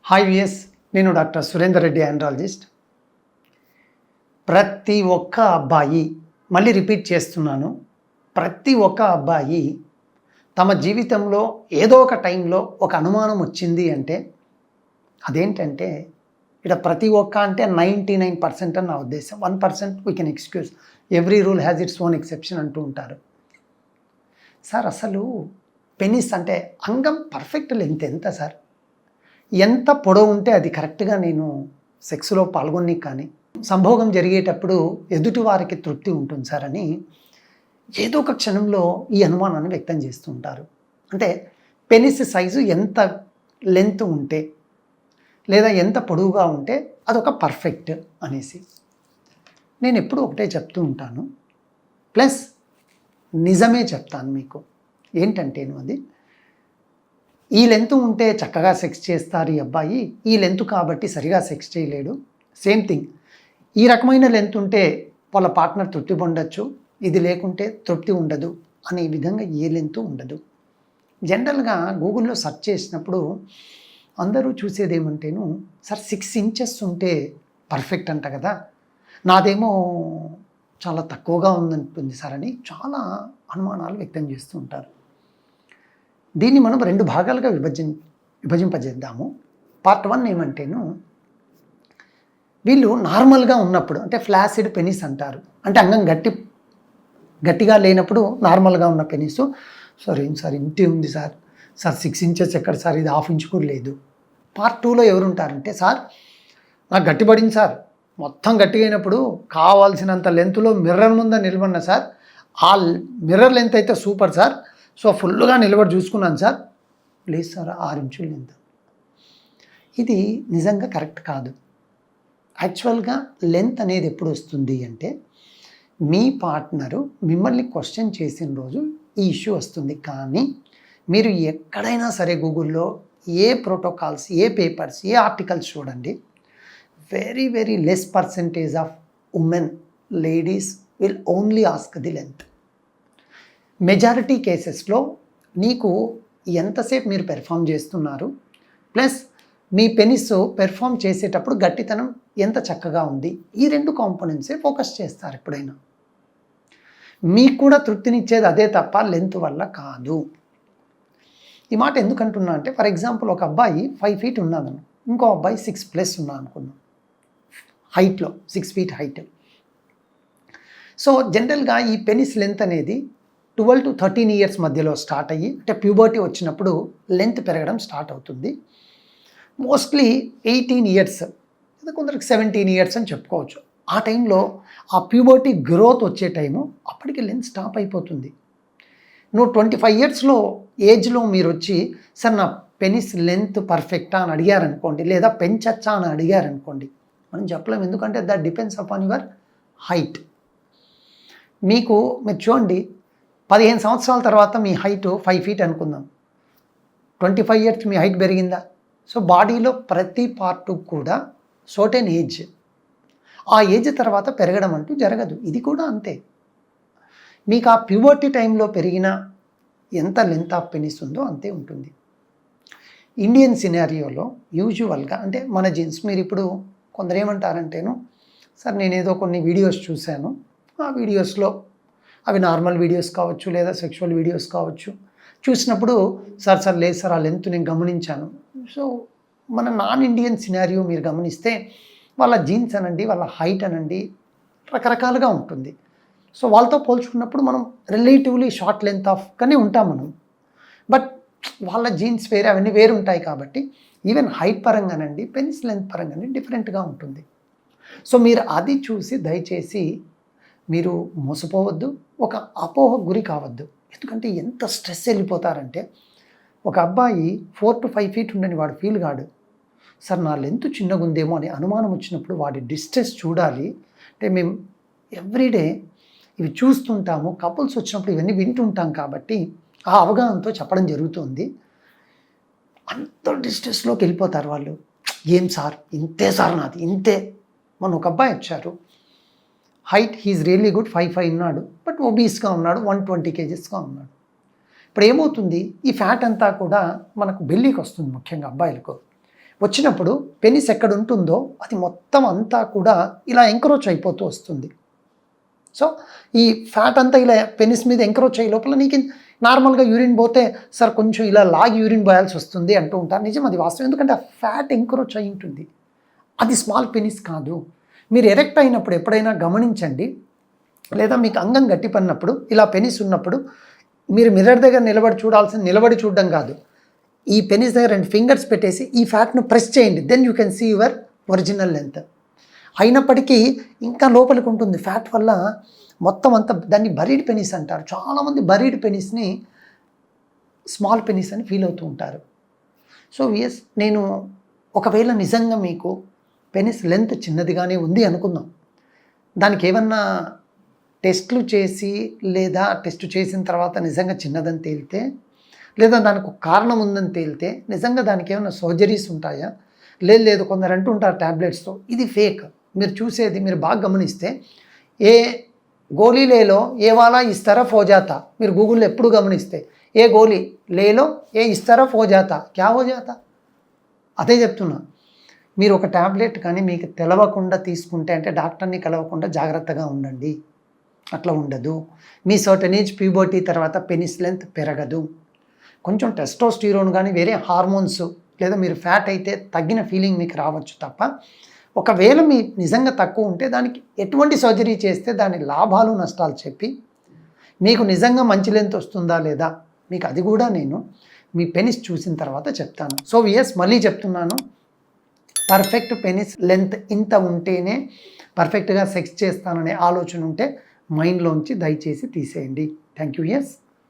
Hi VS, నేను doctor Surender Reddy, andrologist. ప్రతి ఒక్క అబ్బాయి, మళ్ళీ రిపీట్ చేస్తున్నాను, ప్రతి ఒక్క అబ్బాయి తమ జీవితంలో ఏదో ఒక టైంలో ఒక అనుమానం వచ్చింది అంటే అదేంటంటే ఇక్కడ ప్రతి ఒక్క అంటే 99% అని నా ఉద్దేశం. 1% we can excuse. Every rule has its own exception అంటూ ఉంటారు. సార్, అసలు పెనిస్ అంటే అంగం పర్ఫెక్ట్ లెంత్ ఎంత సార్? ఎంత పొడవు ఉంటే అది కరెక్ట్గా నేను సెక్స్లో పాల్గొని కానీ సంభోగం జరిగేటప్పుడు ఎదుటి వారికి తృప్తి ఉంటుంది సార్ అని ఏదో ఒక క్షణంలో ఈ అనుమానాన్ని వ్యక్తం చేస్తూ ఉంటారు. అంటే పెనిస్ సైజు ఎంత లెంత్ ఉంటే లేదా ఎంత పొడవుగా ఉంటే అదొక పర్ఫెక్ట్ అనేసి నేను ఎప్పుడు ఒకటే చెప్తూ ఉంటాను. ప్లస్ నిజమే చెప్తాను మీకు. ఏంటంటేను అది, ఈ లెంత్ ఉంటే చక్కగా సెక్స్ చేస్తారు ఈ అబ్బాయి, ఈ లెంత్ కాబట్టి సరిగా సెక్స్ చేయలేడు. సేమ్ థింగ్, ఈ రకమైన లెంత్ ఉంటే వాళ్ళ పార్ట్నర్ తృప్తి పొందొచ్చు, ఇది లేకుంటే తృప్తి ఉండదు అనే విధంగా ఏ లెంత్ ఉండదు. జనరల్గా గూగుల్లో సెర్చ్ చేసినప్పుడు అందరూ చూసేది ఏమంటేను, సార్ 6 ఇంచెస్ ఉంటే పర్ఫెక్ట్ అంట కదా, నాదేమో చాలా తక్కువగా ఉందంటుంది సార్ అని చాలా అనుమానాలు వ్యక్తం చేస్తూ ఉంటారు. దీన్ని మనం 2 భాగాలుగా విభజింపజేద్దాము. పార్ట్ 1 ఏమంటేను, వీళ్ళు నార్మల్గా ఉన్నప్పుడు అంటే ఫ్లాసిడ్ పెనిస్ అంటారు. అంటే అంగం గట్టిగా లేనప్పుడు నార్మల్గా ఉన్న పెనిస్. సార్ ఏం సార్ ఇంతే ఉంది సార్, 6 ఇంచెస్ ఎక్కడ సార్, ఇది 1/2 ఇంచ్ కూడా లేదు. పార్ట్ 2లో ఎవరుంటారంటే, సార్ నాకు గట్టిపడింది సార్, మొత్తం గట్టిగా అయినప్పుడు కావాల్సినంత లెంత్లో మిర్రర్ ముందు నిలబడిన సార్, ఆ మిర్రర్ లెంత్ అయితే సూపర్ సార్, సో ఫుల్గా నిలబడి చూసుకున్నాను సార్, లేదు సార్ 6 ఇంచుల లెంత్. ఇది నిజంగా కరెక్ట్ కాదు. యాక్చువల్గా లెంత్ అనేది ఎప్పుడు వస్తుంది అంటే, మీ పార్ట్నరు మిమ్మల్ని క్వశ్చన్ చేసిన రోజు ఈ ఇష్యూ వస్తుంది. కానీ మీరు ఎక్కడైనా సరే గూగుల్లో ఏ ప్రోటోకాల్స్, ఏ పేపర్స్, ఏ ఆర్టికల్స్ చూడండి, very very less percentage of women, ladies will only ask the length. Majority కేసెస్లో నీకు ఎంతసేపు మీరు పెర్ఫామ్ చేస్తున్నారు, ప్లస్ మీ పెనిస్ పెర్ఫామ్ చేసేటప్పుడు గట్టితనం ఎంత చక్కగా ఉంది, ఈ 2 కాంపోనెంట్సే ఫోకస్ చేస్తారు ఎప్పుడైనా. మీకు కూడా తృప్తినిచ్చేది అదే తప్ప లెంత్ వల్ల కాదు. ఈ మాట ఎందుకంటున్నా అంటే, ఫర్ ఎగ్జాంపుల్ ఒక అబ్బాయి 5 feet ఉన్నాను, ఇంకో అబ్బాయి 6+ ఉన్నా అనుకున్నాం హైట్లో, 6 feet హైట్. సో జనరల్గా ఈ పెనిస్ లెంత్ అనేది 12 to 13 years మధ్యలో స్టార్ట్ అయ్యి, అంటే ప్యూబర్టీ వచ్చినప్పుడు లెంత్ పెరగడం స్టార్ట్ అవుతుంది. మోస్ట్లీ 18 years, కొందరికి 17 years అని చెప్పుకోవచ్చు. ఆ టైంలో ఆ ప్యూబర్టీ గ్రోత్ వచ్చే టైము, అప్పటికి లెంత్ స్టాప్ అయిపోతుంది. నువ్వు 25 yearsలో ఏజ్లో మీరు వచ్చి, సార్ నా పెనిస్ లెంత్ పర్ఫెక్టా అని అడిగారనుకోండి, లేదా పెంచచ్చా అని అడిగారనుకోండి, మనం చెప్పలేము. ఎందుకంటే that depends upon your height. మీరు చూడండి, 15 సంవత్సరాల తర్వాత మీ హైట్ 5 feet అనుకుందాం, 25 years మీ హైట్ పెరిగిందా? సో బాడీలో ప్రతి పార్టు కూడా సర్టెన్ ఏజ్, ఆ ఏజ్ తర్వాత పెరగడం అంటూ జరగదు. ఇది కూడా అంతే. మీకు ఆ ప్యూబర్టీ టైంలో పెరిగిన ఎంత లెంత్ ఆఫ్ పెనిస్ ఉందో అంతే ఉంటుంది. ఇండియన్ సినారియోలో యూజువల్గా అంటే మన జీన్స్, మీరు ఇప్పుడు కొందరు ఏమంటారంటేను, సార్ నేనేదో కొన్ని వీడియోస్ చూశాను, ఆ వీడియోస్లో అవి నార్మల్ వీడియోస్ కావచ్చు లేదా సెక్షువల్ వీడియోస్ కావచ్చు, చూసినప్పుడు సార్ లేదు సార్ ఆ లెంత్ నేను గమనించాను. సో మన నాన్ ఇండియన్ సినారియో మీరు గమనిస్తే వాళ్ళ జీన్స్ అనండి, వాళ్ళ హైట్ అనండి, రకరకాలుగా ఉంటుంది. సో వాళ్ళతో పోల్చుకున్నప్పుడు మనం రిలేటివ్లీ షార్ట్ లెంత్ ఆఫ్ కానీ ఉంటాం మనం. బట్ వాళ్ళ జీన్స్ వేరే, అవన్నీ వేరు ఉంటాయి కాబట్టి ఈవెన్ హైట్ పరంగానండి, పెనిస్ లెంత్ పరంగానే డిఫరెంట్గా ఉంటుంది. సో మీరు అది చూసి దయచేసి మీరు మోసపోవద్దు, ఒక అపోహకు గురి కావద్దు. ఎందుకంటే ఎంత స్ట్రెస్ వెళ్ళిపోతారంటే, ఒక అబ్బాయి 4 to 5 feet ఉండని వాడు ఫీల్ కాడు, సార్ నా లెంత్ చిన్నగా ఉందేమో అని అనుమానం వచ్చినప్పుడు వాడి డిస్ట్రెస్ చూడాలి. అంటే మేము ఎవ్రీడే ఇవి చూస్తుంటాము, కపుల్స్ వచ్చినప్పుడు ఇవన్నీ వింటుంటాం కాబట్టి ఆ అవగాహనతో చెప్పడం జరుగుతుంది. అంత డిస్ట్రెస్లోకి వెళ్ళిపోతారు వాళ్ళు. ఏం సార్ ఇంతే సార్, నాది ఇంతే. మన ఒక అబ్బాయి వచ్చారు, హైట్ హీఈస్ రియల్లీ గుడ్, 5'5" ఉన్నాడు, బట్ ఒబీస్గా ఉన్నాడు, 120 kgsగా ఉన్నాడు. ఇప్పుడు ఏమవుతుంది, ఈ ఫ్యాట్ అంతా కూడా మనకు బెల్లీకి వస్తుంది, ముఖ్యంగా అబ్బాయిలకు. వచ్చినప్పుడు పెనిస్ ఎక్కడ ఉంటుందో అది మొత్తం అంతా కూడా ఇలా ఎంక్రోచ్ అయిపోతూ వస్తుంది. సో ఈ ఫ్యాట్ అంతా ఇలా పెనిస్ మీద ఎంక్రోచ్ అయ్యే లోపల నీకు నార్మల్గా యూరిన్ పోతే సార్ కొంచెం ఇలా లాగి యూరిన్ పోయాల్సి వస్తుంది అంటూ ఉంటారు. నిజం, అది వాస్తవం. ఎందుకంటే ఆ ఫ్యాట్ ఎంక్రోచ్ అయి ఉంటుంది. అది స్మాల్ పెనిస్ కాదు. మీరు ఎరెక్ట్ అయినప్పుడు ఎప్పుడైనా గమనించండి, లేదా మీకు అంగం గట్టి పడినప్పుడు ఇలా పెనిస్ ఉన్నప్పుడు మీరు మిర్రర్ దగ్గర నిలబడి చూడడం కాదు, ఈ పెనిస్ దగ్గర 2 ఫింగర్స్ పెట్టేసి ఈ ఫ్యాట్ను ప్రెస్ చేయండి. Then you can see your original length. అయినప్పటికీ ఇంకా లోపలికి ఉంటుంది ఫ్యాట్ వల్ల మొత్తం అంతా. దాన్ని బరీడ్ పెనిస్ అంటారు. చాలామంది బరీడ్ పెనిస్ని స్మాల్ పెనిస్ అని ఫీల్ అవుతూ ఉంటారు. సో ఎస్, నేను ఒకవేళ నిజంగా మీకు పెనిస్ లెంత్ చిన్నదిగానే ఉంది అనుకుందాం, దానికి ఏమన్నా టెస్ట్లు చేసి లేదా టెస్ట్ చేసిన తర్వాత నిజంగా చిన్నదని తేలితే, లేదా దానికి ఒక కారణం ఉందని తేలితే, నిజంగా దానికి ఏమైనా సర్జరీస్ ఉంటాయా? లేదు కొందరు అంటుంటారు ట్యాబ్లెట్స్తో, ఇది ఫేక్. మీరు చూసేది మీరు బాగా గమనిస్తే, ఏ గోళీ లేలో ఏ వాలా ఇస్తారా ఫోజాతా, మీరు గూగుల్లో ఎప్పుడు గమనిస్తే ఏ గోళీ లేలో ఏ ఇస్తారా ఫోజాతా, క్యా హో జాతా, అదే చెప్తున్నా. మీరు ఒక ట్యాబ్లెట్ కానీ మీకు తెలవకుండా తీసుకుంటే, అంటే డాక్టర్ని కలవకుండా జాగ్రత్తగా ఉండండి. అట్లా ఉండదు. మీ సర్టన్ ఏజ్ ప్యూబర్టీ తర్వాత పెనిస్ లెంత్ పెరగదు. కొంచెం టెస్టోస్టిరోన్ కానీ వేరే హార్మోన్స్ లేదా మీరు ఫ్యాట్ అయితే తగ్గిన ఫీలింగ్ మీకు రావచ్చు తప్ప, ఒకవేళ మీ నిజంగా తక్కువ ఉంటే దానికి ఎటువంటి సర్జరీ చేస్తే దాని లాభాలు నష్టాలు చెప్పి మీకు నిజంగా మంచి లెంత్ వస్తుందా లేదా మీకు అది కూడా నేను మీ పెనిస్ చూసిన తర్వాత చెప్తాను. సో ఎస్, మళ్ళీ చెప్తున్నాను, పర్ఫెక్ట్ పెనిస్ లెంత్ ఇంత ఉంటేనే పర్ఫెక్ట్గా సెక్స్ చేస్తాననే ఆలోచన ఉంటే మైండ్లోంచి దయచేసి తీసేయండి. Thank you. ఎస్.